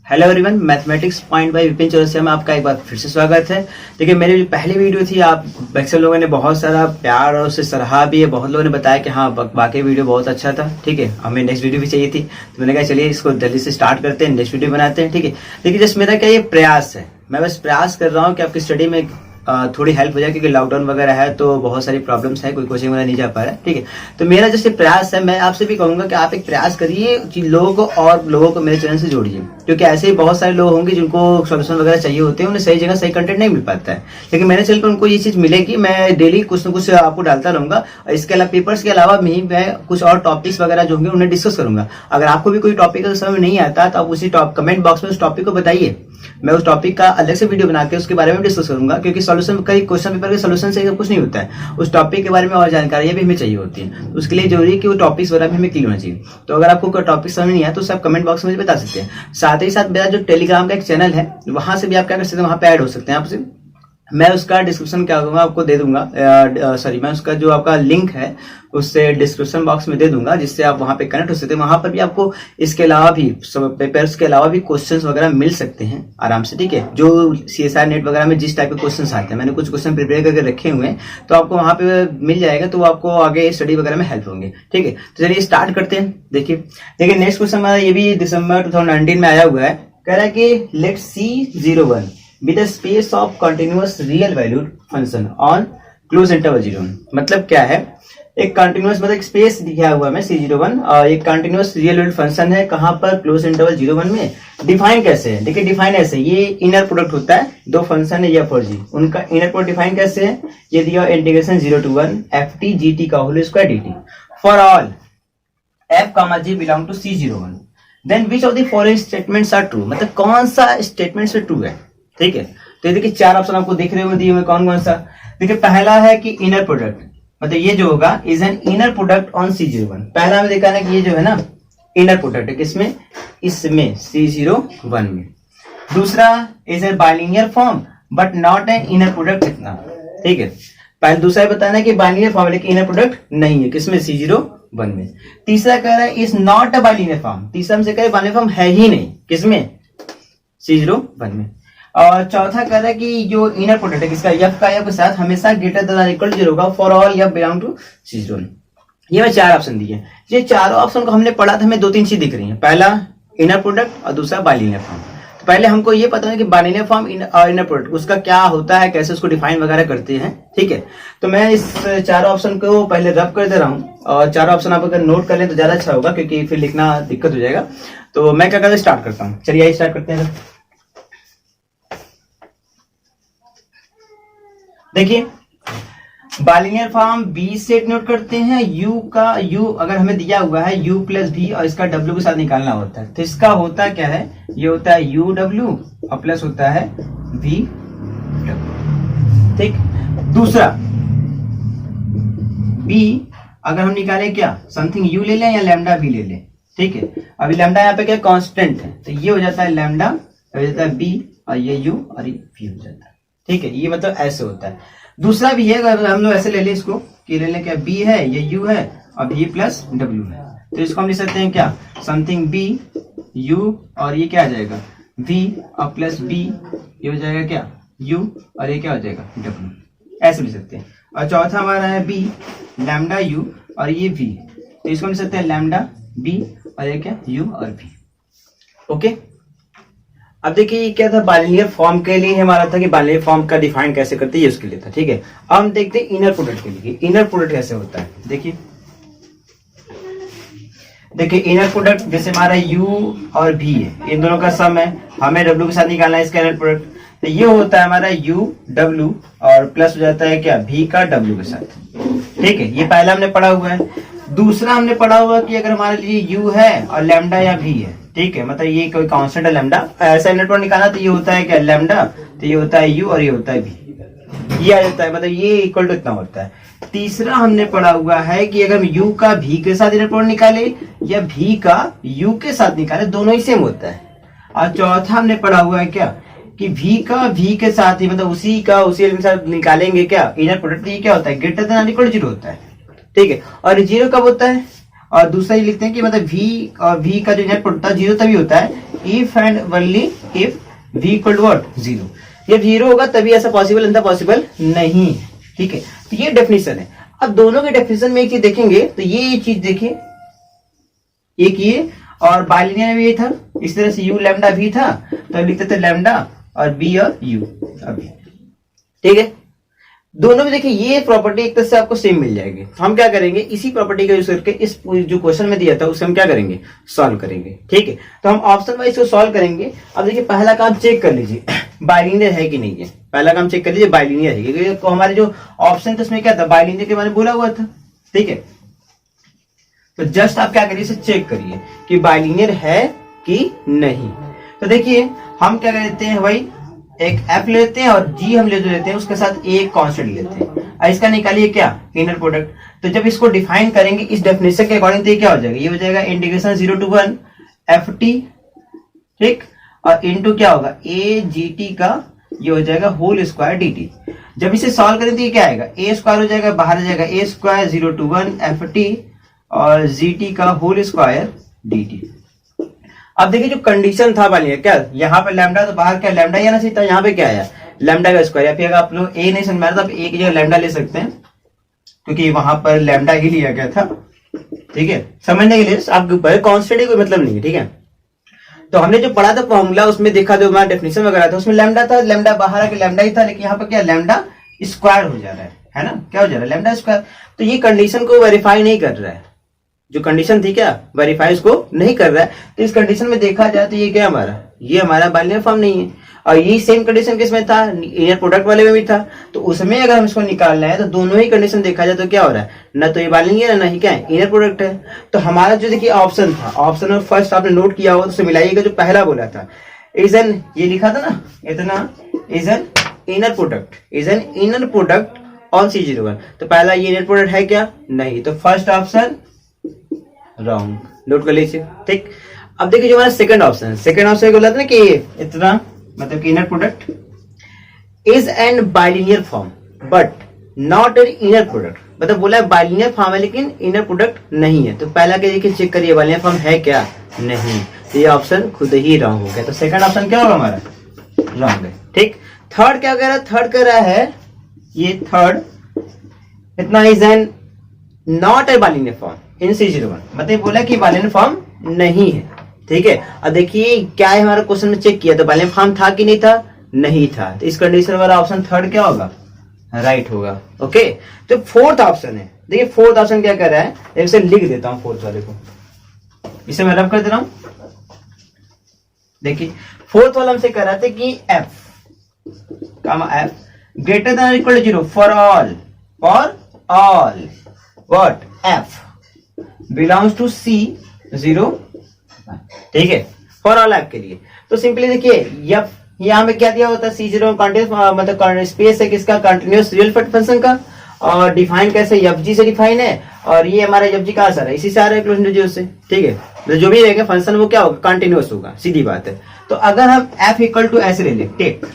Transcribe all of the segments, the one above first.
Hello everyone, mathematics point by Vipin Chaurasia में आपका एक बार फिर से स्वागत है। देखिए, मेरी पहली वीडियो थी, आप अक्सर लोगों ने बहुत सारा प्यार और उसे सराहा भी है। बहुत लोगों ने बताया कि हाँ वाकई वीडियो बहुत अच्छा था। ठीक है, हमें नेक्स्ट वीडियो भी चाहिए थी, तो मैंने कहा चलिए इसको जल्दी से स्टार्ट करते हैं, नेक्स्ट वीडियो बनाते हैं। ठीक है, देखिए जस्ट मेरा क्या ये प्रयास है, मैं बस प्रयास कर रहा हूँ कि आपकी स्टडी में थोड़ी हेल्प हो जाए, क्योंकि लॉकडाउन वगैरह है तो बहुत सारी प्रॉब्लम्स है, कोई कोचिंग वगैरह नहीं जा पा रहा है। ठीक है, तो मेरा जैसे प्रयास है, मैं आपसे भी कहूंगा कि आप एक प्रयास करिए कि लोगों को और लोगों को मेरे चैनल से जोड़िए, क्योंकि ऐसे ही बहुत सारे लोग होंगे जिनको सोल्यूशन वगैरह चाहिए होते हैं, उन्हें सही जगह सही कंटेंट नहीं मिल पाता है। लेकिन मेरे चैनल पर उनको ये चीज मिलेगी, मैं डेली कुछ न कुछ आपको डालता रहूंगा। इसके अलावा पेपर्स के अलावा मैं कुछ और टॉपिक्स वगैरह जो होंगे उन्हें डिस्कस करूंगा। अगर आपको भी कोई टॉपिक समझ नहीं आता तो आप उसी कमेंट बॉक्स में उस टॉपिक को बताइए, मैं उस टॉपिक का अलग से वीडियो बना के उसके बारे में डिस्कस करूंगा, क्योंकि सॉल्यूशन कई क्वेश्चन पेपर के सॉल्यूशन से सब कुछ नहीं होता है, उस टॉपिक के बारे में और जानकारी भी हमें चाहिए होती है। तो उसके लिए जरूरी है कि वो टॉपिक्स वगैरह भी हमें क्लियर होना चाहिए। तो अगर आपको कोई टॉपिक समझ नहीं आया तो सब कमेंट बॉक्स में मुझे बता सकते हैं। साथ ही साथ मेरा जो टेलीग्राम का एक चैनल है, वहां से भी आप क्या कर सकते हैं, वहां पे ऐड हो सकते हैं आपसे। मैं उसका डिस्क्रिप्शन क्या दूंगा आपको दे दूंगा, मैं उसका जो आपका लिंक है उससे डिस्क्रिप्शन बॉक्स में दे दूंगा, जिससे आप वहां पे कनेक्ट हो सकते हैं। वहां पर भी आपको इसके अलावा भी पेपर्स के अलावा भी क्वेश्चंस वगैरह मिल सकते हैं आराम से। ठीक है, जो CSR नेट वगैरह में जिस टाइप के क्वेश्चंस आते हैं, मैंने कुछ क्वेश्चन प्रिपेयर करके रखे हुए हैं, तो आपको वहां पे मिल जाएगा, तो आपको आगे स्टडी वगैरह में हेल्प होंगे। ठीक है, तो चलिए स्टार्ट करते हैं। देखिए नेक्स्ट क्वेश्चन हमारा ये भी दिसंबर 2019 में आया हुआ है। कह रहा है कि late C01 be the space of continuous real valued function on closed interval 0। मतलब क्या है, एक कंटिन्यूअस मतलब स्पेस दिया हुआ है C01 और एक कंटिन्यूअस रियल वैल्यूड फंक्शन है, कहां पर, क्लोज इंटरवल 01 में। डिफाइन कैसे है, देखिए डिफाइन ऐसे, ये इनर प्रोडक्ट होता है, दो फंक्शन है F और G, उनका इनर प्रोडक्ट डिफाइन कैसे है, ये दिया इंटीग्रेशन 0 to 1 ft gt का whole square dt for all f, g belong to C01 then which of the following statements are true. मतलब कौन सा स्टेटमेंट से ट्रू है। ठीक है, तो देखिए चार ऑप्शन आपको दिख रहे होंगे दिए हुए, कौन कौन सा। देखिए पहला है कि इनर प्रोडक्ट, मतलब ये जो होगा is an inner product on C01। पहला में देखा ना कि ये जो है ना इनर प्रोडक्ट है, किसमें, इसमें C01 में। दूसरा is a bilinear form but not an inner product, इतना। ठीक है, पहले दूसरा बताना है कि बाइलिनियर फॉर्म लेकिन इनर प्रोडक्ट नहीं है, किसमें, C01 में। तीसरा कह रहा है is not a bilinear form, तीसरा से कह रहा है बाइलिनियर फॉर्म है ही नहीं, किसमें, C01 में। और चौथा कह रहा है कि जो इनर प्रोडक्ट है किसका, F का F के साथ हमेशा ग्रेटर देन इक्वल टू 0 होगा for all F belong to C01। ये मैं चार ऑप्शन दिए, ये चारों ऑप्शन को हमने पढ़ा था, हमें दो तीन चीज दिख रही है, पहला इनर प्रोडक्ट और दूसरा बाइलिनियर फॉर्म। तो पहले हमको ये पता है कि बाइलिनियर फॉर्म और इनर प्रोडक्ट उसका क्या होता है, कैसे उसको डिफाइन वगैरह करते हैं। ठीक है, तो मैं इस चारों ऑप्शन को पहले रब कर दे रहा हूँ, और चारों ऑप्शन आप अगर नोट कर लें तो ज्यादा अच्छा होगा, क्योंकि फिर लिखना दिक्कत हो जाएगा। तो मैं क्या करता स्टार्ट करता हूँ, चलिए स्टार्ट करते हैं। देखिए बाइलिनियर फॉर्म B से नोट करते हैं, U अगर हमें दिया हुआ है U प्लस V और इसका W के साथ निकालना होता है, तो इसका होता क्या है, ये होता है UW और प्लस होता है VW। ठीक, दूसरा B अगर हम निकालें क्या, समथिंग U ले लें या लैम्डा V ले लें। ठीक है, अभी लैम्डा यहाँ पे क्या कांस्टेंट है, तो ये हो जाता है लैम्डा, हो जाता है B और ये U और ये V हो जाता है। ठीक है, ये मतलब ऐसे होता है। दूसरा भी है, अगर हम लोग ऐसे ले लें इसको कि ले लें क्या, B है, ये U है और V प्लस W है, तो इसको हम लिख सकते हैं क्या, समथिंग B U और ये क्या आ जाएगा V और प्लस B, ये हो जाएगा क्या U और ये क्या हो जाएगा W, ऐसे लिख सकते हैं। और चौथा हमारा है B लैम्डा U और ये V, तो इसको हम लिख सकते हैं लैम्डा B और ये क्या U और V। ओके, अब देखिए क्या था, बाइलिनियर फॉर्म के लिए हमारा था कि बाइलिनियर फॉर्म का डिफाइन कैसे करते हैं, ये उसके लिए था। ठीक है, अब हम देखते हैं इनर प्रोडक्ट के लिए, इनर प्रोडक्ट कैसे होता है। देखिए इनर प्रोडक्ट जैसे हमारा U और V है, इन दोनों का सम है, हमें W के साथ निकालना है इसका इनर प्रोडक्ट, तो ये होता है हमारा UW और प्लस हो जाता है क्या, V का W के साथ। ठीक है, ये पहला हमने पढ़ा हुआ है। दूसरा हमने पढ़ा हुआ कि अगर हमारे लिए U है और लैम्डा या V है, ठीक है, मतलब ये कोई कांस्टेंट है लैम्डा, ऐसा इनर प्रोडक्ट निकालना, तो ये होता है क्या लैम्डा, तो ये होता है U और ये होता है V, ये आ जाता है, मतलब ये इक्वल टू इतना होता है। तीसरा हमने पढ़ा हुआ है कि अगर हम U का V के साथ इनर प्रोडक्ट निकाले या V का U के साथ निकाले, दोनों ही सेम होता है। और चौथा हमने पढ़ा हुआ है क्या कि V का V के साथ ही, मतलब उसी का उसी एलिमेंट के साथ निकालेंगे क्या इनर प्रोडक्ट, ये क्या होता है, ग्रेटर देन इक्वल टू 0 होता है। ठीक है, और 0 कब होता है, और दूसरा ये लिखते हैं कि मतलब V और V का जो इनर प्रोडक्ट 0 तभी होता है if and only if v equal to what 0। जब 0 होगा तभी ऐसा पॉसिबल, अन्यथा पॉसिबल नहीं है। ठीक है, तो ये डेफिनेशन है। अब दोनों के डेफिनेशन में एक चीज देखेंगे, तो ये चीज देखिए, एक ये और बाइलिनियर में ये था, इस तरह से u लैम्डा भी था, तो लिखते थे लैम्डा और b और u अभी। ठीक है, दोनों में देखिए ये प्रॉपर्टी एक तरह से आपको सेम मिल जाएगी। तो हम क्या करेंगे, इसी प्रॉपर्टी का यूज करके इस जो क्वेश्चन में दिया था उसे हम क्या करेंगे, सॉल्व करेंगे। ठीक है, तो हम ऑप्शन वाइज को सॉल्व करेंगे। अब देखिए पहला काम चेक कर लीजिए बाइलिनियर है कि नहीं है। पहला काम चेक कर लीजिए बाइलिनियर है, क्योंकि हमारे जो ऑप्शन था उसमें क्या था, बाइलिनियर के बारे में बोला हुआ था। ठीक है, तो जस्ट आप क्या करिए, इसे चेक करिए कि बाइलिनियर है कि नहीं। तो देखिए हम क्या करते हैं भाई, एक f लेते हैं और g हम लेते हैं, उसके साथ एक कांस्टेंट लेते हैं और इसका निकालिए क्या, इनर प्रोडक्ट। तो जब इसको डिफाइन करेंगे इस डेफिनेशन के अकॉर्डिंग, तो ये क्या हो जाएगा, ये हो जाएगा इंटीग्रेशन 0 to 1 ft, ठीक, और इनटू क्या होगा a gt का, ये हो जाएगा होल स्क्वायर dt। जब इसे सॉल्व करें तो ये क्या आएगा, a स्क्वायर हो जाएगा, बाहर आ जाएगा a स्क्वायर 0 to 1 ft और gt का होल स्क्वायर dt। अब देखिए जो कंडीशन था वाली है, क्या यहाँ पे लैम्डा, तो बाहर क्या लैम्डा ही आना चाहिए था, यहाँ पे क्या आया लैम्डा का स्क्वायर। या फिर अगर आप लोग ए नहीं समझ में आ रहा तो आप ए की जगह लैम्डा ले सकते हैं, क्योंकि वहां पर लैम्डा ही लिया गया था। ठीक है, समझने के लिए आपके ऊपर, कॉन्स्टेंट कोई मतलब नहीं है। ठीक है, तो हमने जो पढ़ा था फॉर्मूला, उसमें देखा जो हमारा डेफिनेशन वगैरह था उसमें लैम्डा था, लैम्डा बाहर आके लैम्डा ही था, लेकिन यहाँ पर क्या लैम्डा स्क्वायर हो जा रहा है ना, क्या हो जा रहा है लैम्डा स्क्वायर। तो ये कंडीशन को वेरीफाई नहीं कर रहा है, जो कंडीशन थी क्या वेरीफाई उसको नहीं कर रहा है। तो इस कंडीशन में देखा जाए तो ये क्या हमारा, ये हमारा बाइलिनियर फॉर्म नहीं है। और ये सेम कंडीशन किसमें था, इनर प्रोडक्ट वाले में भी था। तो उसमें अगर हम इसको निकालना है तो दोनों ही कंडीशन देखा जाए तो क्या हो रहा है, ना तो ये बाइलिनियर है ना ही क्या है इनर प्रोडक्ट है। तो हमारा जो देखिए ऑप्शन था, ऑप्शन में फर्स्ट आपने नोट किया हो तो मिलाइएगा, जो पहला बोला था इज एन, ये लिखा था ना इतना, is an inner product, is an inner product on C01। तो पहला ये इनर प्रोडक्ट है क्या, नहीं, तो फर्स्ट ऑप्शन रॉन्ग, नोट कर लीजिए। ठीक, अब देखिए जो हमारा सेकंड ऑप्शन है, सेकंड ऑप्शन बोला था ना कि इतना मतलब कि inner product is an bilinear form but not an inner product, मतलब बोला है बाइलिनियर फॉर्म है लेकिन इनर प्रोडक्ट नहीं है। तो पहला के देखिए चेक करिए बाइलिनियर फॉर्म है क्या, नहीं, तो ये ऑप्शन खुद ही रॉन्ग हो गया। तो सेकंड ऑप्शन क्या होगा हमारा, रॉन्ग है। ठीक, थर्ड क्या कह रहा है, थर्ड कह रहा है ये थर्ड इतना is an not a bilinear form in C01, मतलब बोला कि बाइलिनियर फॉर्म नहीं है। ठीक है, अब देखिए क्या है हमारा क्वेश्चन में चेक किया तो बाइलिनियर फॉर्म था कि नहीं था, नहीं था। तो इस कंडीशन में हमारा ऑप्शन थर्ड क्या होगा, राइट होगा। ओके, तो फोर्थ ऑप्शन है, देखिए फोर्थ ऑप्शन क्या कर रहा है, इसे लिख देता हूं फोर्थ वाले को, इसे मैं रब कर दे रहा हूं। देखिए फोर्थ वाला हमसे कह रहा था कि f greater than equal to 0 for all what f belongs to C01। ठीक है, फॉर ऑल ऐप के लिए। तो सिंपली देखिए यफ यहाँ पे क्या दिया होता है, C01 कॉन्टिन्यूस मतलब स्पेस है किसका, कंटिन्यूस रियल फंक्शन का, और डिफाइन कैसे एफ जी से डिफाइन है, और ये हमारा एफ जी कहां से आ रहा है, इसी से आ रहा है क्लोज जीरो से। ठीक है, तो जो भी रहेगा फंक्शन वो क्या होगा, कंटिन्यूस होगा, सीधी बात है। तो अगर हम f इक्वल टू ऐसे ले लें, take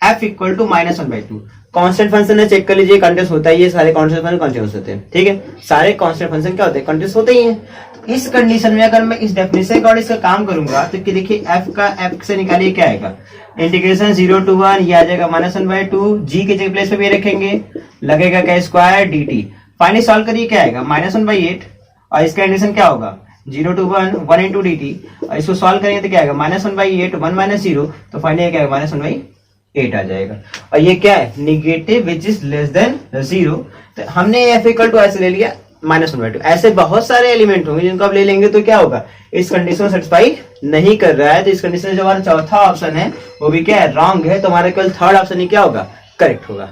f equal to -1/2 constant function है, चेक कर लीजिए कंटिन्यूस होता ही है, सारे कांस्टेंट फंक्शन कंटिन्यूस होते हैं। ठीक है, सारे कांस्टेंट फंक्शन क्या होते हैं, कंटिन्यूस होते ही हैं। तो इस कंडीशन में अगर मैं इस डेफिनेशन का और इसका काम करूंगा तो कि देखिए f का f से निकालिए क्या आएगा, इंटीग्रेशन 0 to 1, ये आ जाएगा -1/2, g के जगह प्लेस पे भी रखेंगे, लगेगा क्या स्क्वायर dt। फाइनली सॉल्व करिए क्या आएगा -1/8, और इसका इंटीग्रेशन क्या होगा 0 to 1 into dt, और इसको सॉल्व करेंगे तो क्या आएगा -1/8 1 - 0, तो फाइनली क्या आएगा -1/8 आ जाएगा। और ये क्या है, negative which is less than 0। तो हमने f इक्वल टू ऐसे ले लिया -1/2। ऐसे बहुत सारे एलिमेंट होंगे जिनको आप ले लेंगे तो क्या होगा, इस कंडीशन को सेटिस्फाई नहीं कर रहा है। तो इस कंडीशन जो हमारा चौथा ऑप्शन है वो भी क्या है, रॉन्ग है। तो हमारा केवल थर्ड ऑप्शन ही क्या होगा, करेक्ट होगा।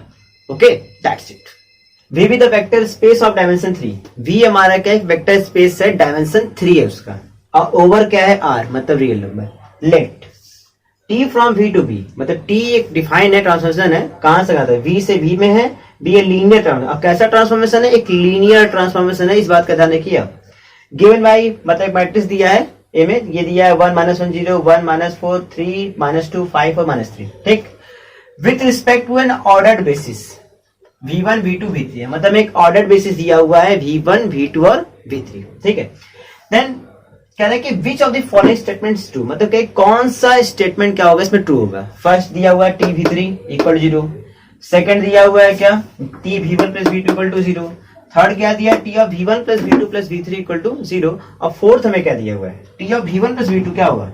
Okay, that's it. V भी the vector space of dimension 3। V हमारा क्या है, वेक्टर स्पेस है, डायमेंशन 3 है उसका, और ओवर क्या है R मतलब real number. Let T from V to V, मतलब T एक डिफाइन है, ट्रांसफॉर्मेशन है, कहां से आता है, V से V में है, B ए लीनियर ट्रांसफॉर्मेशन। अब कैसा ट्रांसफॉर्मेशन है, एक लीनियर ट्रांसफॉर्मेशन है, इस बात का ध्यान रखिए। गिवन बाय मतलब मैट्रिक्स दिया है ए में, ये दिया है 1 - 1 0 1 -4 3 -2 5 और -3। ठीक, with respect to an ordered basis V1 V2 V3 है, मतलब एक ऑर्डर्ड बेसिस दिया हुआ है V1 V2 और V3। ठीक है, देन कह रहा है कि विच of the following statement is true, मतलब कि कौन सा स्टेटमेंट क्या होगा इसमें ट्रू होगा। फर्स्ट दिया हुआ है tv3 इक्वल 0, सेकंड दिया हुआ है क्या tv1 plus v2 equal to 0, third क्या दिया t of v1 plus v2 plus v3 equal to 0, और फोर्थ हमें क्या दिया हुआ है t of v1 plus v2 क्या होगा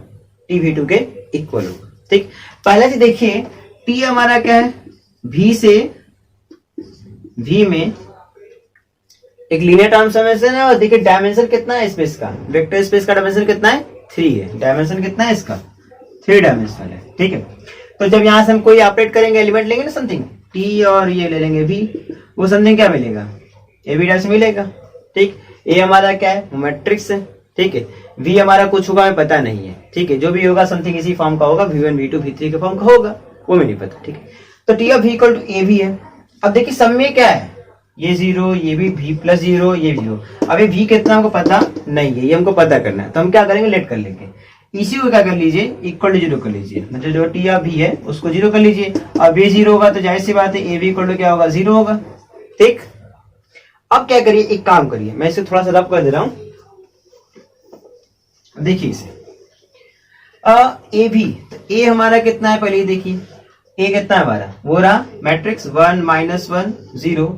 tv2 के इक्वल होगा। ठीक, पहले से देखिए t हमारा क्या है v से v में एक लीनियर ट्रांसफॉर्मेशन है, और देखिए डायमेंशन कितना है स्पेस का, वेक्टर स्पेस का डायमेंशन कितना है 3 है, डायमेंशन कितना है इसका 3 डायमेंशनल है। ठीक है, तो जब यहां से हम कोई ऑपरेट करेंगे एलिमेंट लेंगे ना समथिंग t और ये ले लेंगे v, वो समथिंग क्या मिलेगा ए बी डैश मिलेगा। ठीक, ए हमारा क्या है मैट्रिक्स है। ठीक है, v हमारा कुछ होगा हमें पता नहीं है। ठीक है, जो भी होगा समथिंग इसी फॉर्म का होगा, v1 v2 v3 के फॉर्म का होगा, वो मुझे नहीं पता। ठीक है, तो t of v equal to A भी है। अब देखिए सब में क्या है ये 0, ये भी v प्लस 0, ये 0। अब ये v कितना हमको पता नहीं है, ये हमको पता करना है, तो हम क्या करेंगे लेट कर लेंगे, इसी को क्या कर लीजिए इक्वल टू 0 कर लीजिए, मतलब जो t ऑफ v है उसको 0 कर लीजिए। अब ये 0 होगा तो जाहिर सी बात है ए भी इक्वल टू क्या होगा 0 होगा। ठीक, अब क्या करिए एक काम करिए, मैं इसे थोड़ा सा रब कर दे रहा हूं, देखिए इसे ए भी, तो ए हमारा कितना है पहले देखिए, ए कितना है हमारा वो रहा मैट्रिक्स 1 -1 0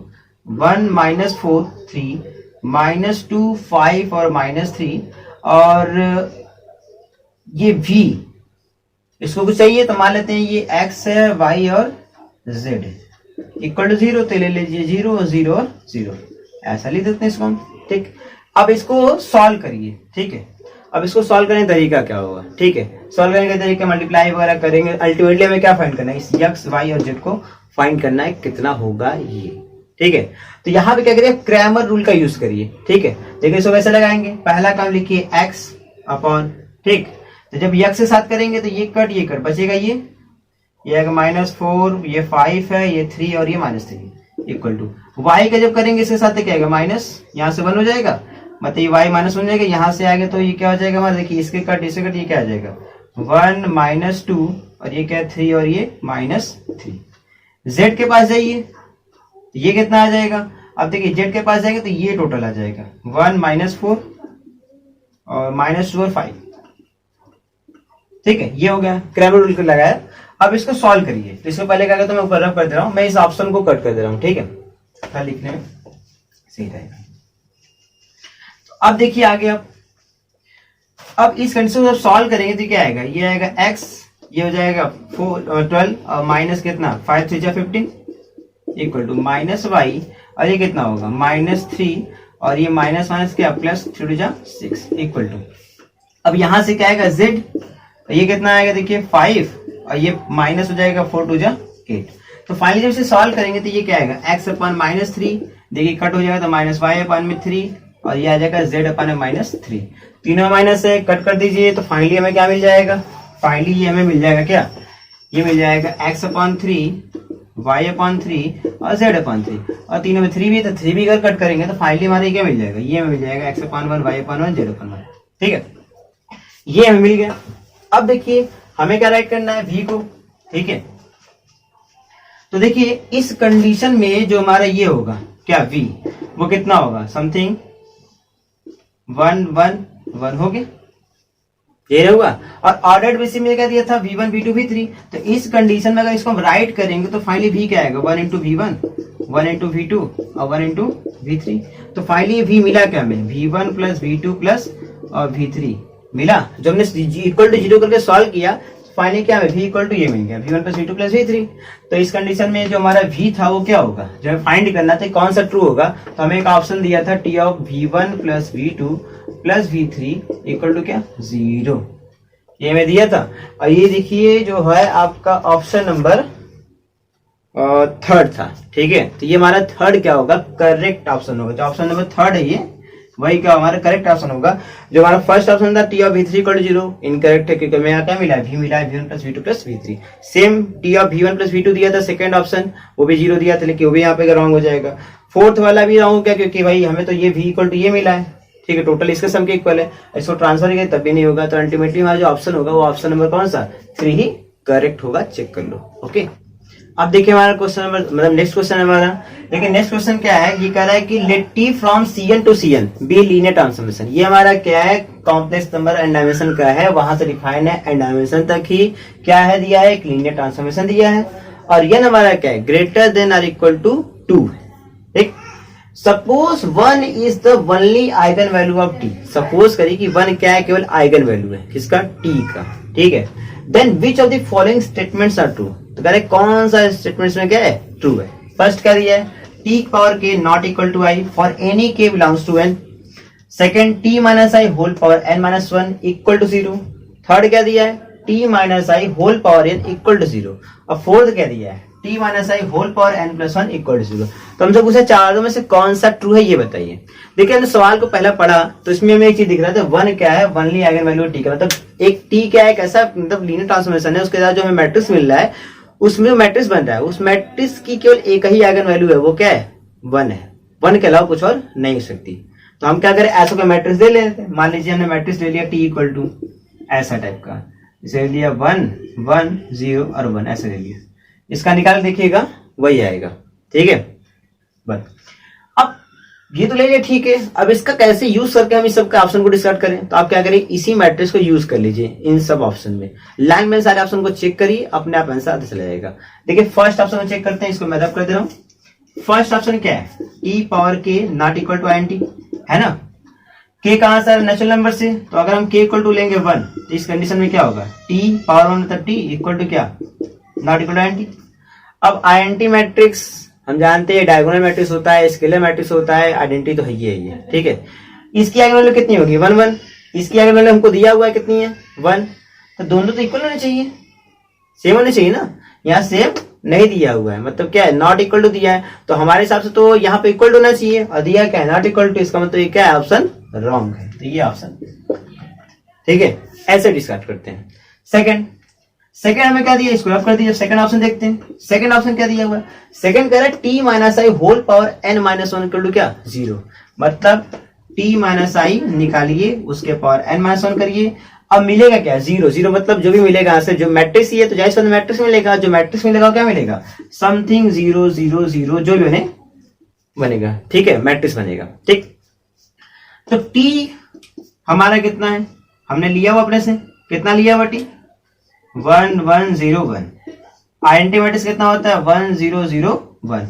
1 -4 3 -2 5 और -3, और ये v इसको कुछ चाहिए तो मान लेते हैं ये x है y और z इक्वल टू 0, तो ले लीजिए 0 0 और 0, ऐसा लिख देते हैं इसको हम। ठीक, अब इसको सॉल्व करिए। ठीक है, अब इसको सॉल्व करने का तरीका क्या होगा। ठीक है, सॉल्व करने का तरीका मल्टीप्लाई वगैरह करेंगे, अल्टीमेटली हमें क्या फाइंड करना है इस x y और z को फाइंड करना है कितना होगा ये। ठीक है, तो यहाँ पे क्या करिए क्रैमर रूल का यूज करिए। ठीक है, देखिए इसको वैसे लगाएंगे, पहला काम लिखिए x अपॉन, ठीक, तो जब x के साथ करेंगे तो ये कट बचेगा ये आएगा -4, ये 5 है, ये 3 और ये -3 इक्वल टू y का जब करेंगे इसके साथ क्या आएगा माइनस, यहाँ से 1 हो जाएगा, मतलब ये y माइनस बन जाएगा, यहाँ से आएगा तो ये क्या हो जाएगा हमारा, देखिए इसके कट ये क्या आ जाएगा 1 -2 और ये क्या 3 और ये -3। z के पास जाइए तो ये कितना आ जाएगा, अब देखिए z के पास जाएगा तो ये टोटल आ जाएगा 1 -4 और -2 और 5। ठीक है, ये हो गया क्रैमर रूल लगाया। अब इसको सॉल्व करिए, तो इसको पहले क्या करता हूं मैं ऊपर रफ कर दे रहा हूं, मैं इस ऑप्शन को कट कर दे रहा हूं। ठीक है, क्या लिखने में सही रहेगा। तो अब देखिए आगे, अब इस कंडीशन को जब सॉल्व करेंगे तो क्या आएगा, ये आएगा x, ये हो जाएगा 12 और माइनस कितना 5 3 15 इक्वल टू -y, और ये कितना होगा -3 और ये माइनस क्या प्लस 3 6 इक्वल टू, अब यहां से क्या आएगा z, ये कितना आएगा देखिए 5 और ये माइनस हो जाएगा 4 2 8। तो फाइनली जब इसे सॉल्व करेंगे तो ये क्या आएगा x अपन -3, देखिए कट हो जाएगा तो -y अपन में 3 और ये आ जाएगा z अपन में -3, तीनों माइनस है कट कर दीजिए, तो फाइनली हमें क्या मिल जाएगा, फाइनली ये हमें मिल जाएगा क्या, ये मिल जाएगा x अपन 3 y अपन 3 और z अपन 3, और तीनों में 3 भी है तो 3 भी अगर कट करेंगे तो फाइनली हमारे क्या मिल जाएगा, ये हमें मिल जाएगा x अपन 1 y अपन 1 z अपन 1। ठीक है, ये हमें मिल गया। अब देखिए हमें क्या राइट करना है v को। ठीक है, तो देखिए इस कंडीशन में जो हमारा ये होगा क्या v, वो कितना होगा समथिंग 1 1 1 हो गया, ये होगा। और ऑर्डर्ड बेसिस में क्या दिया था v1 v2 v3, तो इस कंडीशन में अगर इसको हम राइट करेंगे तो फाइनली v क्या आएगा 1 इंटू v1 1 इंटू v2 और 1 इंटू v3, तो फाइनली v मिला क्या हमें v1 प्लस v2 प्लस और v3 मिला। जो हमने इक्वल टू 0 करके सॉल्व किया फाइनली क्या है v इक्वल टू ये मिल गया v1 plus v2 plus v3। तो इस कंडीशन में जो हमारा v था वो क्या होगा, जो हमें फाइंड करना था कौन सा ट्रू होगा, तो हमें एक ऑप्शन दिया था t of v1 plus v2 plus v3 equal to क्या 0, ये हमें दिया था। और ये देखिए जो है आपका ऑप्शन नंबर 3 था। ठीक है, तो ये हमारा 3 क्या होगा करेक्ट ऑप्शन होगा, जो ऑप्शन नंबर 3 है ये वही क्या हमारा करेक्ट ऑप्शन होगा। जो हमारा फर्स्ट ऑप्शन था T of v3 equal to 0 incorrect है, क्योंकि हमें क्या मिला v मिला v1 plus v2 plus v3। Same T of v1 plus v2 दिया था सेकंड ऑप्शन, वो भी 0 दिया था, लेकिन वो भी यहाँ पे रॉन्ग हो जाएगा। फोर्थ वाला भी रॉन्ग हो गया, क्योंकि भाई हमें तो ये v इक्वल टू ये मिला है। ठीक है, टोटल इसके सम के इक्वल है, इसको ट्रांसफर किया तब भी नहीं होगा। तो अल्टीमेटली हमारा जो ऑप्शन होगा वो ऑप्शन नंबर कौन सा 3 ही करेक्ट होगा, चेक कर लो। ओके, अब देखिए हमारा क्वेश्चन नंबर मतलब नेक्स्ट क्वेश्चन हमारा, देखिए नेक्स्ट क्वेश्चन क्या है, ये कह रहा है कि let T from Cn to Cn be linear transformation. ये हमारा क्या है, कॉम्प्लेक्स नंबर एंड डायमेंशन का है, वहां से डिफाइन है एंड डायमेंशन तक ही क्या है दिया है, एक लीनियर ट्रांसफॉर्मेशन दिया है। और ये हमारा क्या है, ग्रेटर देन और इक्वल टू 2। ठीक, suppose 1 is the only eigen value of T. Suppose करिए कि 1 क्या है, केवल आइगन वैल्यू है किसका, टी का। ठीक है, then which of the following statements are true. तो कह रहे कौन सा स्टेटमेंट्स में क्या है, ट्रू है। फर्स्ट क्या दिया है, टी पावर के not equal to I for any K belongs to N. Second, T minus I whole power N minus 1 equal to 0। Third क्या दिया है, T minus I whole power N equal to 0। और fourth क्या दिया है, T minus I whole power N plus 1 equal to 0। तो हमसे पूछा चारों में से कौन सा ट्रू है ये बताइए। देखिए हमने सवाल को पहला पढ़ा तो इसमें हमें एक चीज दिख रहा था, 1 क्या है, ओनली आइगन वैल्यू टी का, मतलब एक टी क्या है, कैसा मतलब लीनियर ट्रांसफॉर्मेशन है, उसके साथ जो हमें मैट्रिक्स मिल रहा है उसमें जो मैट्रिक्स बन रहा है उस मैट्रिक्स की केवल एक ही आइगन वैल्यू है, वो क्या है, 1 है। 1 के अलावा कुछ और नहीं हो सकती। तो हम क्या करें, ऐसा कोई मैट्रिक्स दे लेते हैं। मान लीजिए हमने मैट्रिक्स ले लिया टी इक्वल टू ऐसा टाइप का, इसे ले लिया 1 1 0 और 1 ऐसे ले लिया। इसका निकाल देखिएगा वही आएगा। ठीक है, बस अब ये तो ले लिया, ठीक है। अब इसका कैसे यूज करके हम इस सब का ऑप्शन को डिस्कार्ड करें, तो आप क्या करें, इसी मैट्रिक्स को यूज कर लीजिए इन सब ऑप्शन में। लाइन में सारे ऑप्शन को चेक करिए, अपने आप आंसर आते चला जाएगा। देखिए फर्स्ट ऑप्शन को चेक करते हैं, इसको मैं कर दे रहा हूं। फर्स्ट ऑप्शन क्या है, टी पावर के not equal to I T, है ना। के कहां से, नेचुरल नंबर से, तो अगर हम के इक्वल टू लेंगे 1 तो इस कंडीशन में क्या होगा, टी पावर 1 मतलब टी इक्वल टू क्या, not equal to I T. अब आईएनटी मैट्रिक्स हम जानते हैं डायगोनल मैट्रिक्स होता है, स्केलर मैट्रिक्स होता है, आइडेंटिटी तो है ही है। ठीक है, इसकी आइगन वैल्यू कितनी होगी, 1 1। इसकी आइगन वैल्यू हमको दिया हुआ है कितनी है, 1। तो दोनों तो इक्वल होने चाहिए, सेम होने चाहिए ना। यहाँ सेम नहीं दिया हुआ है, मतलब क्या है, नॉट इक्वल टू दिया है, तो हमारे हिसाब से तो यहाँ पे इक्वल होना चाहिए, और दिया क्या है, नॉट इक्वल टू। इसका मतलब ये क्या है, ऑप्शन रॉन्ग है। तो ये ऑप्शन ठीक है, ऐसे डिस्कार्ड करते हैं। सेकंड हमें क्या दिया, इसको कर दिया। सेकंड ऑप्शन देखते हैं, सेकंड ऑप्शन क्या दिया हुआ है। सेकंड कह रहा है T minus I whole power N minus 1 equal to क्या, 0। मतलब टी माइनस आई निकालिए, उसके पावर एन माइनस 1 करिए। अब मिलेगा क्या, 0 0, मतलब जो भी मिलेगा आंसर, जो मैट्रिक्स ही है तो जाहिर मैट्रिक्स मिलेगा, जो मैट्रिक्स मिलेगा क्या मिलेगा, समथिंग 0 0 0 जो भी बनेगा। ठीक है, मैट्रिक्स बनेगा। ठीक, तो टी हमारा कितना है, हमने लिया हुआ अपने से, कितना लिया हुआ टी, 1 1 0 1। आइडेंटिटी मैट्रिक्स कितना होता है, 1 0 0 1।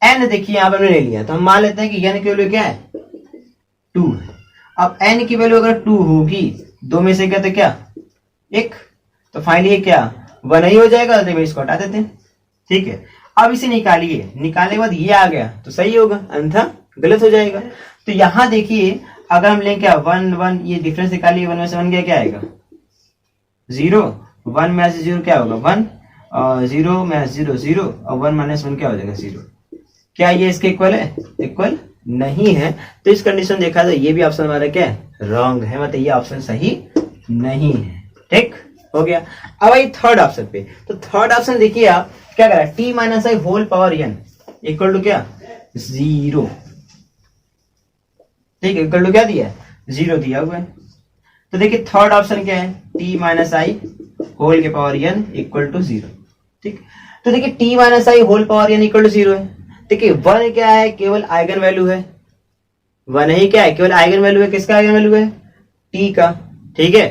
एन देखिए यहाँ पर हमने ले लिया, तो हम मान लेते हैं कि एन की वैल्यू क्या है, 2 है। अब एन की वैल्यू अगर 2 होगी, 2 में से क्या तो क्या 1, तो फाइनली क्या 1 ही हो जाएगा, तो इसको हटा देते हैं। ठीक है, अब इसे निकालिए, निकालने के बाद ये आ गया तो सही होगा, अन्यथा गलत हो जाएगा। तो यहाँ देखिए अगर हम लें क्या 1 1, ये डिफरेंस निकालिए, 1 में से 1 गया क्या आएगा, 0। 1 में से 0 क्या होगा, 1, और 0 में 0 0, और 1 माइनस 1 क्या हो जाएगा, 0। क्या ये इसके इक्वल है, इक्वल नहीं है। तो इस कंडीशन देखा तो ये भी ऑप्शन हमारा क्या है, रॉन्ग है, मतलब ये ऑप्शन सही नहीं है। ठीक हो गया। अब आई थर्ड ऑप्शन पे, तो थर्ड ऑप्शन देखिए आप क्या करा, T minus I whole power N equal to क्या, 0। ठीक है, इक्वल टू क्या दिया है, 0 दिया हुआ है। तो देखिए थर्ड ऑप्शन क्या है, टी माइनस आई होल के पावर एन इक्वल टू 0। ठीक, तो देखिए T minus I whole power N equal to 0 है। देखिए 1 क्या है, केवल आइगन वैल्यू है, 1 ही क्या है, केवल आइगन वैल्यू है। किसका आइगन वैल्यू है, टी का। ठीक है,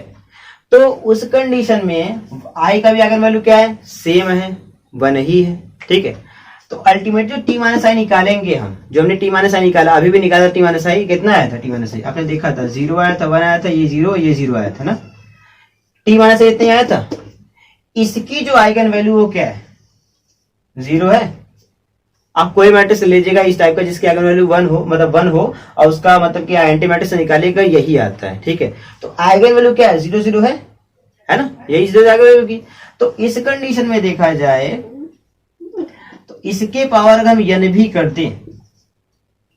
तो उस कंडीशन में आई का भी आइगन वैल्यू क्या है, सेम है, 1 ही है। ठीक है, तो अल्टीमेट जो टी माइनस आई निकालेंगे हम, जो हमने टी माइनस आई निकाला, अभी भी निकाला टी माइनस आई, कितना आया था टी माइनस आई, आपने देखा था 0 आया था, 1 आया था, ये 0 ये 0 आया था ना, टी माइनस आई इतने आया था। इसकी जो आइगन वैल्यू वो क्या है, 0 है। आप कोई मैट्रिक्स लीजिएगा इस टाइप का जिसकी आइगन वैल्यू 1 हो, मतलब 1 हो, और उसका मतलब कि एंटी मैट्रिक्स से निकालेगा, यही आता है। ठीक है, तो आइगन वैल्यू क्या है, 0 0 है ना, यही 0 आइगन वैल्यू की। तो इस कंडीशन में देखा जाए तो इसके पावर अगर हम n भी करते हैं,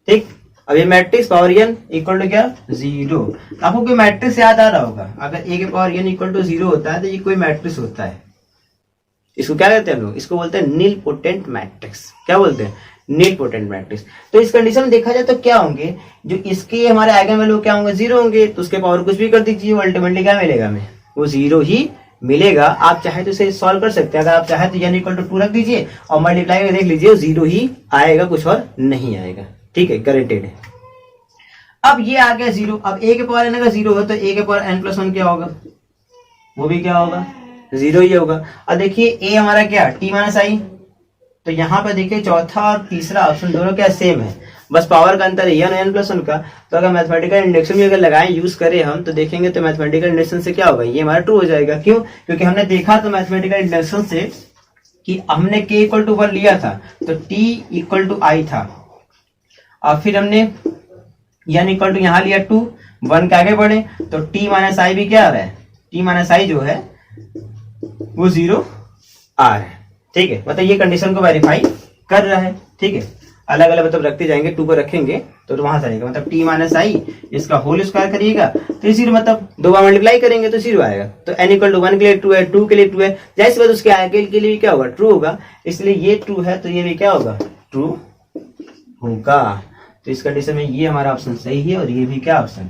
ठीक, अब ये matrix power n equal to क्या, 0। आपको कोई मैट्रिक्स याद आ रहा होगा, अगर a के पावर n इक्वल टू 0 होता है तो ये कोई मैट्रिक्स होता है। इसको क्या कहते हैं हम लोग, इसको बोलते हैं नील पोटेंट मैट्रिक्स। क्या बोलते हैं, नील पोटेंट मैट्रिक्स। तो इस कंडीशन में देखा जाए तो क्या होंगे, जो इसके हमारे आइगन वैल्यू क्या होंगे, 0 होंगे, तो उसके पावर कुछ भी कर दीजिए, अल्टीमेटली क्या मिलेगा हमें, वो 0 ही मिलेगा, आप चाहे तो इसे सॉल्व कर सकते हैं। अगर आप चाहे तो n इक्वल टू 2 रख दीजिए और मल्टीप्लाई करके देख लीजिए, 0 ही आएगा, कुछ और नहीं आएगा। ठीक है, गारंटेड है। अब ये आ गया 0। अब a के पावर n अगर 0 हो तो a के पावर n प्लस 1 क्या होगा, वो भी क्या होगा, 0 ही होगा। अब देखिए a हमारा क्या, t माइनस आई, तो यहाँ पे देखिए चौथा और तीसरा ऑप्शन दोनों क्या सेम है, बस पावर का अंतर है n और n प्लस 1 का। तो अगर मैथमेटिकल इंडक्शन भी अगर लगाएं, यूज करें हम, तो देखेंगे तो मैथमेटिकल इंडक्शन से क्या होगा, ये हमारा ट्रू हो जाएगा। क्यों, क्योंकि हमने देखा तो मैथमेटिकल इंडक्शन से कि हमने k इक्वल टू 1 लिया था तो t इक्वल टू आई था, और फिर हमने n इक्वल टू यहाँ लिया 2, 1 के आगे बढ़े तो t माइनस आई भी क्या आ रहा है, t माइनस आई जो है वो 0 आ रहा है। ठीक है, मतलब ये कंडीशन को वेरीफाई कर रहा है। ठीक है, अलग अलग मतलब रखते जाएंगे, 2 को रखेंगे तो वहां से आएगा, मतलब t माइनस आई इसका होल स्क्वायर करिएगा तो 0, मतलब 2 बार मल्टीप्लाई करेंगे तो 0 आएगा। तो n इक्वल टू 1 के लिए 2 है, 2 के लिए 2 है, जैसे बात उसके आगे के लिए भी क्या होगा, ट्रू होगा। इसलिए ये ट्रू है तो ये भी क्या होगा, ट्रू होगा। तो इस कंडीशन में ये हमारा ऑप्शन सही है और ये भी क्या ऑप्शन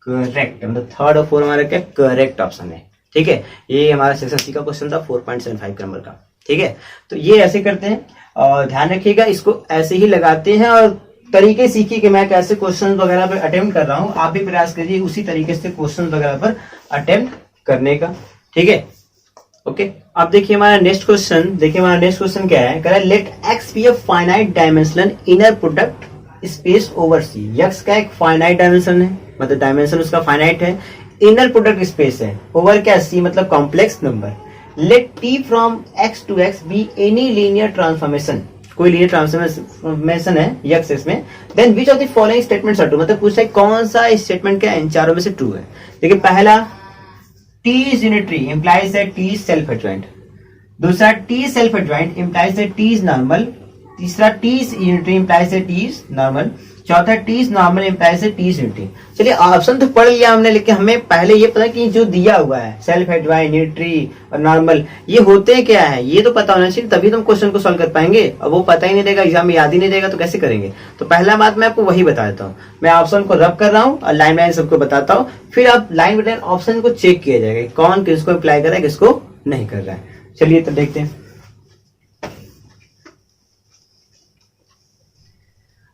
करेक्ट है, मतलब 3rd और 4 हमारा क्या करेक्ट ऑप्शन है। ठीक है, ये हमारा सेक्शन सी का क्वेश्चन था 4.75 नंबर का। ठीक है, तो ये ऐसे करते हैं और ध्यान रखिएगा, इसको ऐसे ही लगाते हैं और तरीके सीखिए कि मैं कैसे क्वेश्चन वगैरह पर अटेम्प्ट कर रहा हूँ, आप भी प्रयास करिए उसी तरीके से क्वेश्चन वगैरह पर अटेम्प्ट करने का। ठीक है, ओके। अब देखिए हमारा नेक्स्ट क्वेश्चन, देखिए हमारा नेक्स्ट क्वेश्चन क्या है, कह रहा है let X be a finite dimensional inner product space over C. X का एक फाइनाइट डायमेंशन है, मतलब डायमेंशन उसका फाइनाइट है, इनर प्रोडक्ट स्पेस है, ओवर क्या सी मतलब complex number. Let T from X to X be any linear transformation, कोई लीनियर ट्रांसफॉर्मेशन है यक्स एक्स में, then which of the following statements are true, मतलब पूछता है कौन सा स्टेटमेंट क्या इन चारों में से ट्रू है। देखिए पहला t is unitary implies that t is self adjoint, दूसरा t is self adjoint implies that t is normal, तीसरा t is unitary implies that t is normal, चौथा t is normal implies that t is unitary। चलिए option तो पढ़ लिया हमने, लेकिन हमें पहले ये पता कि जो दिया हुआ है सेल्फ एडजॉइंट, यूनिटरी और नॉर्मल, ये होते क्या है ये तो पता होना चाहिए, तभी तो हम क्वेश्चन को सॉल्व कर पाएंगे। अब वो पता ही नहीं रहेगा, एग्जाम में याद ही नहीं रहेगा तो कैसे करेंगे। तो पहला बात मैं आपको वही बता देता हूँ, मैं ऑप्शन को रब कर रहा हूँ और लाइन बाय सबको बताता हूँ, फिर आप लाइन बाय लाइन ऑप्शन को चेक किया जाएगा कौन किसको अप्लाई कर रहा है किसको नहीं कर रहा है। चलिए तो देखते हैं।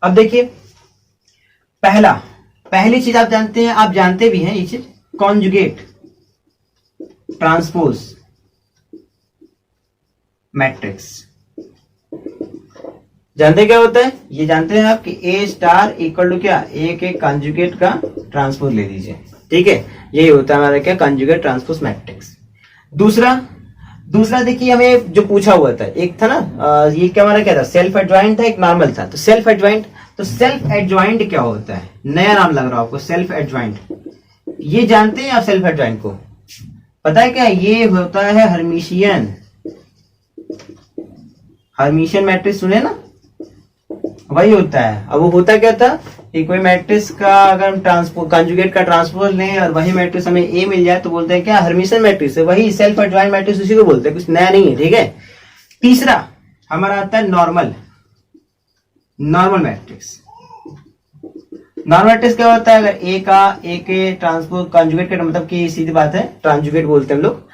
अब देखिए पहली चीज आप जानते हैं, आप जानते भी हैं ये चीज, कॉन्जुगेट ट्रांसपोज मैट्रिक्स। जानते क्या होता है, ये जानते हैं आप कि ए स्टार इक्वल टू क्या, ए के कॉन्जुगेट का ट्रांसपोज ले लीजिए। ठीक है, यही होता है हमारा क्या कॉन्जुगेट ट्रांसपोज मैट्रिक्स। दूसरा देखिए हमें जो पूछा हुआ था, एक था ना ये क्या हमारा क्या था, सेल्फ एडजॉइंट था, एक नॉर्मल था। तो सेल्फ एडजॉइंट, तो सेल्फ एडजॉइंट क्या होता है, नया नाम लग रहा है आपको सेल्फ एडजॉइंट, ये जानते हैं आप सेल्फ एडजॉइंट को, पता है क्या, ये होता है हर्मिशियन मैट्रिक्स, सुने ना, वही होता है। अब वो होता क्या था कि कोई मैट्रिक्स का अगर हम ट्रांसपोज कॉन्जुगेट का ट्रांसपोज लें और वही मैट्रिक्स हमें ए मिल जाए तो बोलते हैं क्या, हर्मिशियन मैट्रिक्स है, वही सेल्फ एडजॉइंट मैट्रिक्स उसी को बोलते हैं, कुछ नया नहीं है। ठीक है, तीसरा हमारा आता है नॉर्मल मैट्रिक्स। नॉर्मल मैट्रिक्स क्या होता है, अगर ए के ट्रांसपोज कॉन्जुगेट का मतलब कि सीधी बात है ट्रांसजुगेट बोलते हैं हम लोग,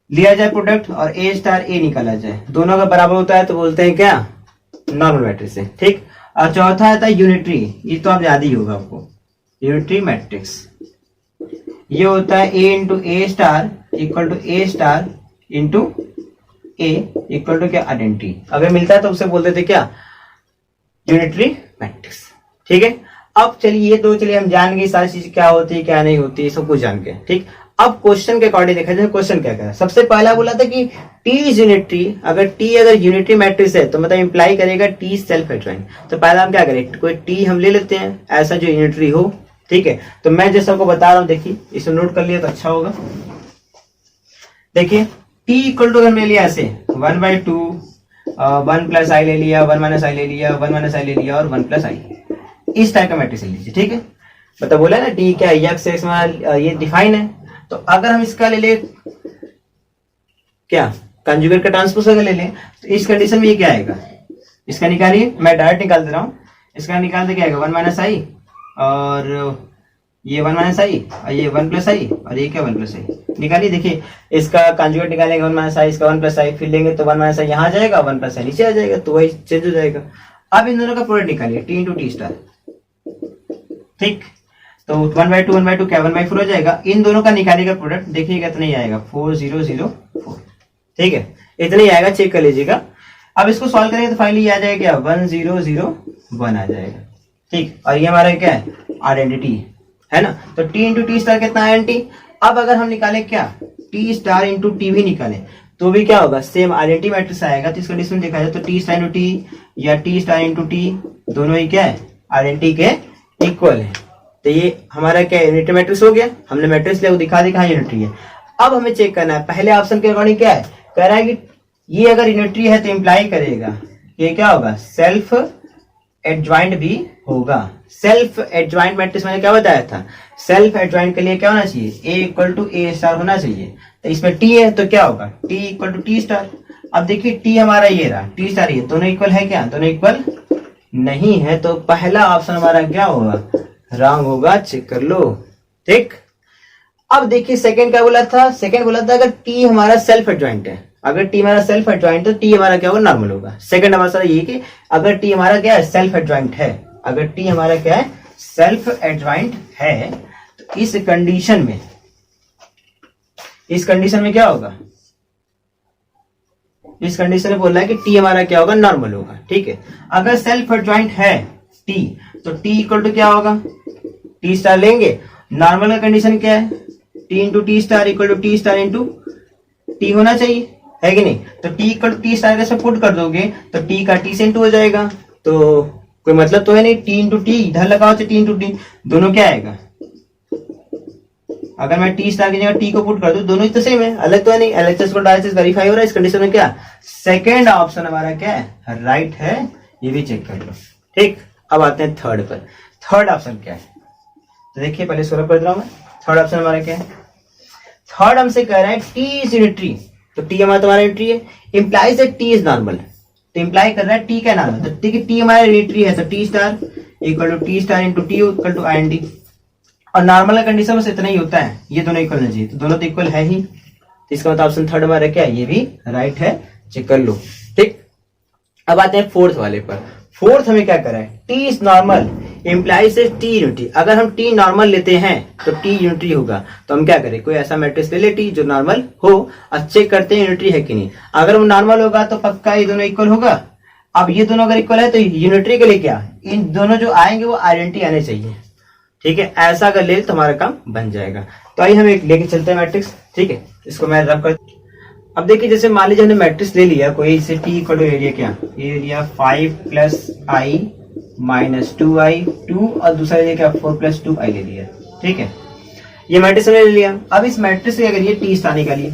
लिया जाए प्रोडक्ट और ए स्टार ए निकाला जाए, दोनों का बराबर होता है तो बोलते हैं क्या, नॉर्मल मैट्रिक्स है। ठीक, और चौथा आता है यूनिटरी, ये तो आप याद ही होगा आपको, यूनिटरी मैट्रिक्स, ये होता है A into A star equal to A star into A equal to क्या, आइडेंटिटी। अगर मिलता है तो उसे बोलते थे क्या, यूनिटरी मैट्रिक्स। ठीक है, अब चलिए चलिए हम जान गए सारी चीज क्या होती है क्या नहीं होती है, सब कुछ जान के। ठीक, अब क्वेश्चन के अकॉर्डिंग देखा जाए, क्वेश्चन क्या कह रहा है, सबसे पहला बोला था कि टी इज यूनिटरी, अगर यूनिटरी मैट्रिक्स है तो मतलब इंप्लाई करेगा टी सेल्फ एडजॉइंट। तो पहला हम क्या करें, कोई टी हम ले लेते हैं ऐसा जो यूनिटरी हो। ठीक है, तो मैं जो सबको बता रहा हूँ देखिए, इसे नोट कर लिया तो अच्छा होगा। देखिए टी इक्वल टू अगर ले लिया ऐसे 1/2, 1 प्लस आई ले लिया, 1 माइनस आई ले लिया, 1 माइनस आई ले लिया और 1 प्लस आई, इस टाइप का मैट्रिक्स ले लीजिए। ठीक है, मतलब बोला ना टी क्या एक्स एक्स में ये डिफाइन है, तो अगर हम इसका ले ले क्या, कंजुगेट का ट्रांसपोज अगर ले लें तो इस कंडीशन में ये क्या आएगा, इसका निकालिए, मैं डायरेक्ट निकाल दे रहा हूं, इसका निकाल दे क्या आएगा 1 माइनस आई और ये 1 माइनस आई और ये 1 प्लस आई और ये क्या 1 प्लस आई। निकालिए, देखिए इसका कॉन्जुगेट निकालेंगे 1 माइनस आई, इसका 1 प्लस आई, फिर लेंगे तो 1 माइनस आई यहाँ आ जाएगा, 1 प्लस आई नीचे आ जाएगा, तो वही चेंज हो जाएगा। अब इन दोनों का प्रोडक्ट निकालिए, टी इंटू टी स्टार, ठीक। तो 1/2 क्या 1/4 हो जाएगा। इन दोनों का निकालिएगा प्रोडक्ट, देखिएगा इतना ही आएगा 4004, ठीक है, इतना ही आएगा, चेक कर लीजिएगा। अब इसको सॉल्व करेंगे तो फाइनली आ जाएगा क्या 1001 आ जाएगा, ठीक। और ये हमारा क्या है आइडेंटिटी है ना। तो टी इंटू टी स्टार कितना आइडेंटिटी। अब अगर हम निकाले क्या टी स्टार इंटू टी भी निकाले तो भी क्या होगा, सेम आइडेंटिटी मैट्रिक्स आएगा। तो इस कंडीशन में देखा जाए तो टी स्टार इंटू टी या टी स्टार इंटू टी दोनों ही क्या है आइडेंटिटी के इक्वल है। तो ये हमारा क्या यूनिटरी मैट्रिक्स हो गया, हमने मैट्रिक्स लिया वो दिखा यूनिटरी है। अब हमें चेक करना है पहले ऑप्शन के अकॉर्डिंग क्या है, कह रहा है कि ये अगर यूनिटरी है तो इंप्लाई करेगा ये क्या होगा सेल्फ एडजॉइंट भी होगा। सेल्फ एडजॉइंट मैट्रिक्स मैंने क्या बताया था, सेल्फ एडजॉइंट के लिए क्या होना चाहिए A equal to A star होना चाहिए। तो इसमें टी है तो क्या होगा T equal to T star. अब देखिए टी हमारा ये रहा, टी स्टार ये, दोनों इक्वल है क्या, दोनों इक्वल नहीं है, तो पहला ऑप्शन हमारा क्या होगा रॉन्ग होगा, चेक कर लो, ठीक। अब देखिए सेकंड क्या बोला था, सेकंड बोला था अगर टी हमारा सेल्फ एडजॉइंट है, अगर टी हमारा सेल्फ एडजॉइंट तो टी हमारा क्या होगा नॉर्मल होगा। सेकंड हमारा ये कि अगर टी हमारा क्या है सेल्फ एडजॉइंट है, अगर टी हमारा क्या है सेल्फ एडजॉइंट है तो इस कंडीशन में क्या होगा, इस कंडीशन में बोल रहा है कि टी हमारा क्या होगा नॉर्मल होगा, ठीक है। अगर सेल्फ एडजॉइंट है टी तो टी इक्वल टू क्या होगा टी स्टार लेंगे। नॉर्मल का कंडीशन क्या है T into T star equal to T star into T होना चाहिए, है कि नहीं। तो T equal to T star कैसे पुट कर दोगे तो टी का टी से इंटू हो जाएगा, तो कोई मतलब तो है नहीं, टी इंटू टी इधर लगाओ तो टी इंटू टी दोनों क्या आएगा। अगर मैं टी स्टार की जगह टी को पुट कर दूं दोनों ही तो सेम है, अलग तो है नहीं, एलएचएस को डायरेक्ट वेरीफाई हो रहा है। इस कंडीशन में क्या सेकंड ऑप्शन हमारा क्या है राइट है, ये भी चेक कर लो, ठीक। अब आते हैं थर्ड पर, थर्ड ऑप्शन क्या है तो देखिए पहले सोल्व कर रहा हूं मैं। थर्ड ऑप्शन हमारा क्या है, थर्ड हमसे कह रहा है टी इज यूनिटरी, तो टी हमारा तुम्हारा यूनिटरी है, implies that T is normal, तो इंप्लाई कर रहा है टी क्या नॉर्मल, तो टी हमारा यूनिटरी है तो T star equal to T star into T equal to I D. और नॉर्मल का कंडीशन बस इतना ही होता है, ये दोनों इक्वल नहीं चाहिए, तो दोनों तो इक्वल है ही, तो इसका मतलब ऑप्शन थर्ड हमारा क्या है ये भी राइट है, चेक कर लो, ठीक। अब आते हैं फोर्थ वाले पर। फोर्थ हमें क्या करा है T is normal implies T unitary. अगर हम टी नॉर्मल लेते हैं तो टी यूनिटरी होगा, तो हम क्या करें कोई ऐसा मैट्रिक्स ले ले टी जो नॉर्मल हो और चेक करते हैं यूनिटरी है कि नहीं। अगर वो नॉर्मल होगा तो पक्का ये दोनों इक्वल होगा। अब ये दोनों अगर इक्वल है तो यूनिटरी के लिए क्या इन दोनों जो आएंगे वो आइडेंटिटी आने चाहिए, ठीक है। ऐसा अगर ले तो हमारा काम बन जाएगा। तो आइए हम एक लेके चलते हैं मैट्रिक्स, ठीक है। इसको मैं रब कर, अब देखिए जैसे मान लीजिए हमने मैट्रिक्स ले लिया कोई, इसे टी इक्वल टू एरिया क्या एरिया 5 प्लस आई माइनस 2i 2 और दूसरा एरिया क्या 4 प्लस 2i ले लिया, ठीक है। ये मैट्रिक्स हमने ले लिया। अब इस मैट्रिक्स से अगर ये टी स्टार निकालिए,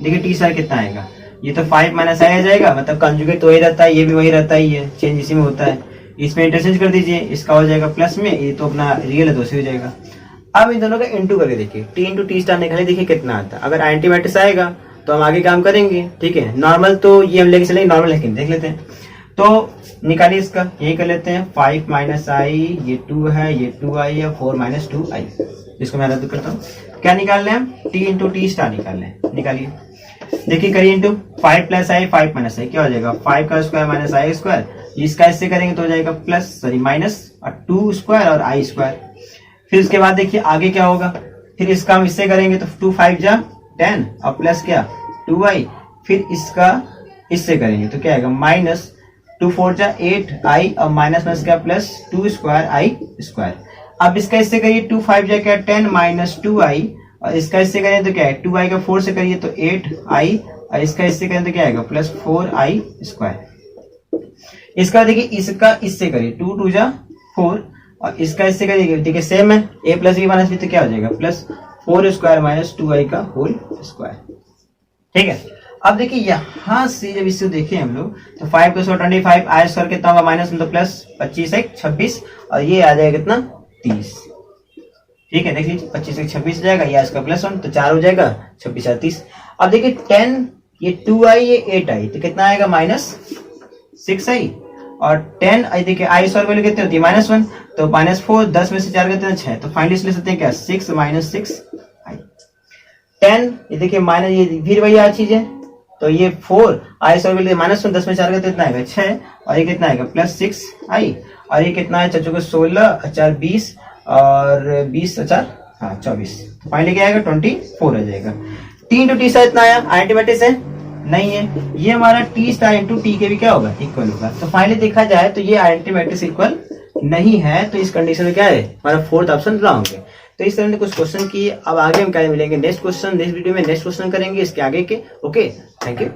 देखिए टी स्टार कितना आएगा, ये तो 5 माइनस आई आ जाएगा, मतलब कंजुगेट तो वही रहता है, ये भी वही रहता है, ये चेंज इसी में होता है। इसमें इंटरचेंज कर दीजिए, इसका हो जाएगा प्लस में, ये तो अपना रियल है तो हो जाएगा। अब इन दोनों का इंटू करके देखिए टी इंटू टी स्टार निकालिए, देखिए कितना आता है। अगर आइडेंटिटी मैट्रिक्स आएगा तो हम आगे काम करेंगे, ठीक है। नॉर्मल तो ये हम लेके चलेंगे, नॉर्मल लेकिन देख लेते हैं। तो निकालिए इसका, यही कर लेते हैं 5 माइनस आई, ये 2 है, ये 2i है, 4 माइनस 2i, इसको मैं रद्द करता हूँ। क्या निकाल रहे हैं हम टी इंटू टी स्टार निकाल रहे हैं, निकालिए देखिए करिए इंटू 5 प्लस आई 5 माइनस आई क्या हो जाएगा 5 का स्क्वायर माइनस आई स्क्वायर, इसका इससे करेंगे तो हो जाएगा प्लस सॉरी माइनस और 2 स्क्वायर और आई स्क्वायर। फिर इसके बाद देखिए आगे क्या होगा, फिर इसका हम इससे करेंगे तो 2 5 जा 10 और प्लस क्या 2i, फिर इसका इससे करेंगे तो क्या आएगा माइनस 2 4 जा 8i और माइनस माइनस क्या प्लस 2 स्क्वायर आई स्क्वायर। अब इसका इससे करिए 2 5 जा क्या 10 माइनस 2i और इसका इससे करें तो क्या है 2i का 4 से करिए तो 8i और इसका इससे करें तो क्या आएगा प्लस 4i स्क्वायर। इसका देखिए इसका इससे करिए 2 2 जा 4 और इसका इससे करिए देखिए सेम है a plus B minus B तो क्या हो जाएगा प्लस 4 स्क्वायर माइनस 2i का होल स्क्वायर, ठीक है। अब देखिए यहां से जब इससे देखें हम लोग तो 5 का 25 आई स्क्वायर कितना होगा माइनस मतलब प्लस 25 1 26 और ये आ जाएगा कितना 30, ठीक है। देख लीजिए 25 1 26 जाएगा, या इसका प्लस 1 तो 4 हो जाएगा 26 30। अब देखिए 10 ये 2i ये 8i तो कितना आएगा माइनस 6i और 10 देखिए आई और वैल्यू कितनी होती है -1, तो -4, 10 में से 4 कितने 6, तो फाइनली ले सकते हैं क्या 6 - 6 आई। 10 ये देखिए माइनस, ये फिर वही आ चीज है, तो ये 4 आई और वैल्यू -1, 10 में 4 का कितना आएगा 6, और ये कितना आएगा +6 आई, और ये कितना है चचो को 16 4 20 और 20 4 हाँ 24, तो फाइनली क्या आएगा 24 आ जाएगा। टी इंटू टी सा इतना आया, आइडेंटिटी मैट्रिक्स है नहीं है, ये हमारा टी स्टार इंटू टी के भी क्या होगा इक्वल होगा, तो फाइनली देखा जाए तो ये आइडेंटिटी मैट्रिक्स इक्वल नहीं है, तो इस कंडीशन में क्या है हमारा फोर्थ ऑप्शन रॉन्ग है। तो इस तरह से कुछ क्वेश्चन किए, अब आगे हम क्या मिलेंगे नेक्स्ट क्वेश्चन, नेक्स्ट वीडियो में नेक्स्ट क्वेश्चन करेंगे इसके आगे के। Okay, thank you.